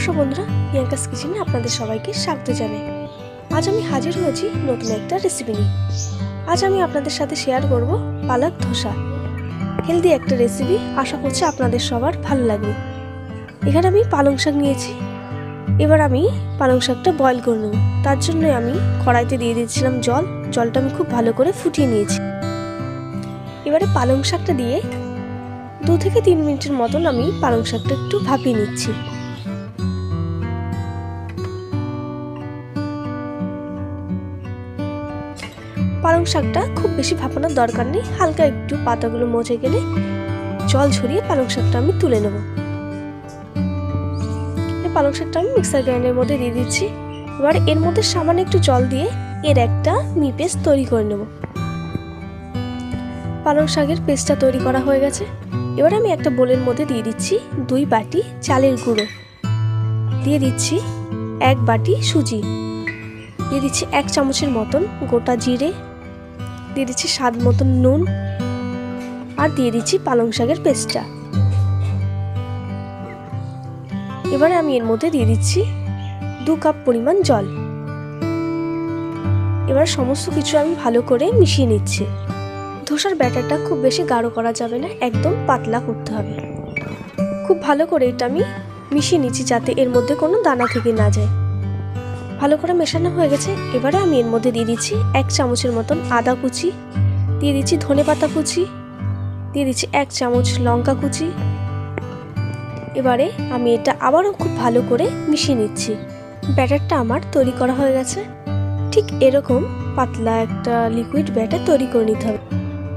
নমস্কার বন্ধুরা, প্রিয়াঙ্কাস কিচেনে আপনাদের সবাইকে স্বাগত জানাই। আজ আমি হাজির হয়েছি নতুন একটা রেসিপি নিয়ে। আজ আমি আপনাদের সাথে শেয়ার করব পালক ধোসা। হেলদি একটা রেসিপি, আশা করছি আপনাদের সবার ভালো লাগবে। এখানে আমি পালং শাক নিয়েছি। এবার আমি পালং শাকটা বয়েল করে নেব। তার জন্য আমি কড়াইতে দিয়ে দিয়েছিলাম জলটা আমি খুব ভালো করে ফুটিয়ে নিয়েছি। এবারে পালং শাকটা দিয়ে 2 থেকে 3 মিনিটের মতন আমি পালং শাকটা একটু ভাপিয়ে নিচ্ছি। পালং শাকটা খুব বেশি ভাপানোর দরকার নেই, হালকা একটু পাতাগুলো মজে গেলে জল ঝরিয়ে পালং শাকটা আমি তুলে নেব। পালং শাকটা আমি মিক্সার গ্রাইন্ডারের মধ্যে দিয়ে দিচ্ছি। এবার এর মধ্যে সামান্য একটু জল দিয়ে এর একটা মিহি পেস্ট তৈরি করে নেব। পালং শাকের পেস্টটা তৈরি করা হয়ে গেছে। এবার আমি একটা বোলের মধ্যে দিয়ে দিচ্ছি 2 বাটি চালের গুঁড়ো, দিয়ে দিচ্ছি 1 বাটি সুজি, দিয়ে দিচ্ছি 1 চামচের মতন গোটা জিরে, দিয়ে দিচ্ছি স্বাদ মতন নুন, আর দিয়ে দিচ্ছি পালং শাকের পেস্টটা। এবারে আমি এর মধ্যে দিয়ে দিচ্ছি 2 কাপ পরিমাণ জল। এবার সমস্ত কিছু আমি ভালো করে মিশিয়ে নিচ্ছি। ধোসার ব্যাটারটা খুব বেশি গাঢ় করা যাবে না, একদম পাতলা করতে হবে। খুব ভালো করে এটা আমি মিশিয়ে নিচ্ছি যাতে এর মধ্যে কোনো দানা থেকে না যায়। ভালো করে মেশানো হয়ে গেছে। এবারে আমি এর মধ্যে দিয়ে দিচ্ছি 1 চামচের মতন আদা কুচি, দিয়ে দিচ্ছি ধনেপাতা কুচি, দিয়ে দিচ্ছি 1 চামচ লঙ্কা কুচি। এবারে আমি এটা আবারও খুব ভালো করে মিশিয়ে নিচ্ছি। ব্যাটারটা আমার তৈরি করা হয়ে গেছে। ঠিক এরকম পাতলা একটা লিকুইড ব্যাটার তৈরি করে নিতে হবে।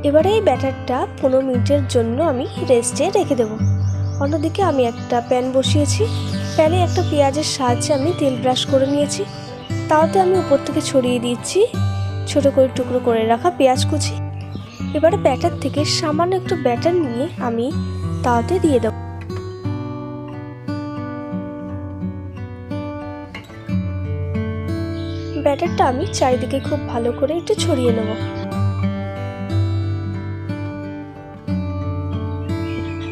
এবারে এই ব্যাটারটা 15 মিনিটের জন্য আমি রেস্টে রেখে দেব। অন্যদিকে আমি একটা প্যান বসিয়েছি। প্যানে একটা পেঁয়াজের সাহায্যে আমি তেল ব্রাশ করে নিয়েছি। তাওতে আমি উপর থেকে ছড়িয়ে দিচ্ছি ছোট করে টুকরো করে রাখা পেঁয়াজ কুচি। এবারে ব্যাটার থেকে সামান্য একটু ব্যাটার নিয়ে আমি তাওতে দিয়ে দেব। ব্যাটারটা আমি চারিদিকে খুব ভালো করে একটু ছড়িয়ে নেব।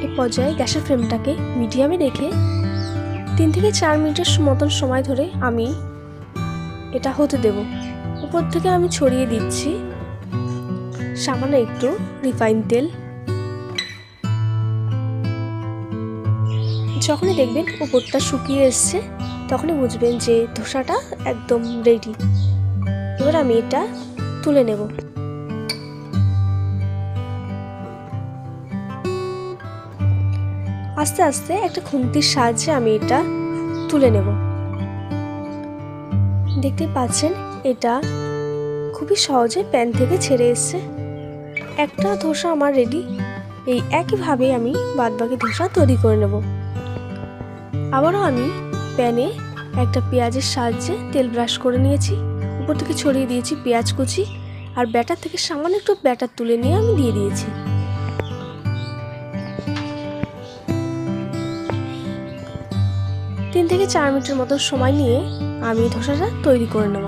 এই পর্যায়ে গ্যাসের ফ্লেমটাকে মিডিয়ামে রেখে 3 থেকে 4 মিনিটের মতন সময় ধরে আমি এটা হতে দেব। উপর থেকে আমি ছড়িয়ে দিচ্ছি সামান্য একটু রিফাইন তেল। যখনই দেখবেন উপরটা শুকিয়ে এসছে তখনই বুঝবেন যে ধোসাটা একদম রেডি। এবার আমি এটা তুলে নেব। আস্তে আস্তে একটা খুন্তির সাহায্যে আমি এটা তুলে নেব। দেখতে পাচ্ছেন এটা খুবই সহজে প্যান থেকে ছেড়ে এসছে। একটা ধোসা আমার রেডি। এই একইভাবে আমি বাদবাকি ধোসা তৈরি করে নেব। আবারও আমি প্যানে একটা পেঁয়াজের সাহায্যে তেল ব্রাশ করে নিয়েছি। উপর থেকে ছড়িয়ে দিয়েছি পেঁয়াজ কুচি, আর ব্যাটার থেকে সামান্য একটু ব্যাটার তুলে নিয়ে আমি দিয়ে দিয়েছি। তিন থেকে 4 মিনিটের মতো সময় নিয়ে আমি ধোসাটা তৈরি করে নেব।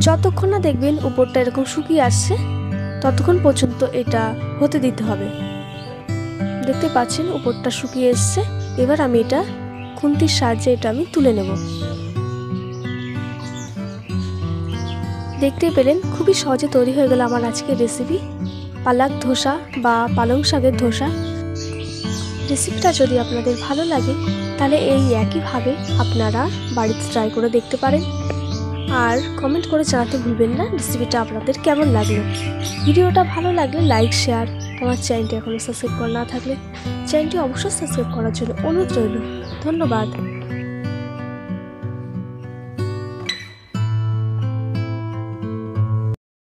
যতক্ষণ না দেখবেন উপরটা এরকম শুকিয়ে আসছে ততক্ষণ পর্যন্ত এটা হতে দিতে হবে। দেখতে পাচ্ছেন উপরটা শুকিয়ে এসছে। এবার আমি এটা খুন্তির সাহায্যে এটা আমি তুলে নেব। দেখতেই পেলেন খুবই সহজে তৈরি হয়ে গেল আমার আজকের রেসিপি পালক ধোসা বা পালং শাকের ধোসা। রেসিপিটা যদি আপনাদের ভালো লাগে তাহলে এই একইভাবে আপনারা বাড়িতে ট্রাই করে দেখতে পারেন। আর কমেন্ট করে জানাতে ভুলবেন না রেসিপিটা আপনাদের কেমন লাগলো। ভিডিওটা ভালো লাগলে লাইক শেয়ার, আমার চ্যানেলটি এখনও সাবস্ক্রাইব করা না থাকলে চ্যানেলটি অবশ্যই সাবস্ক্রাইব করার জন্য অনুরোধ রইল। ধন্যবাদ।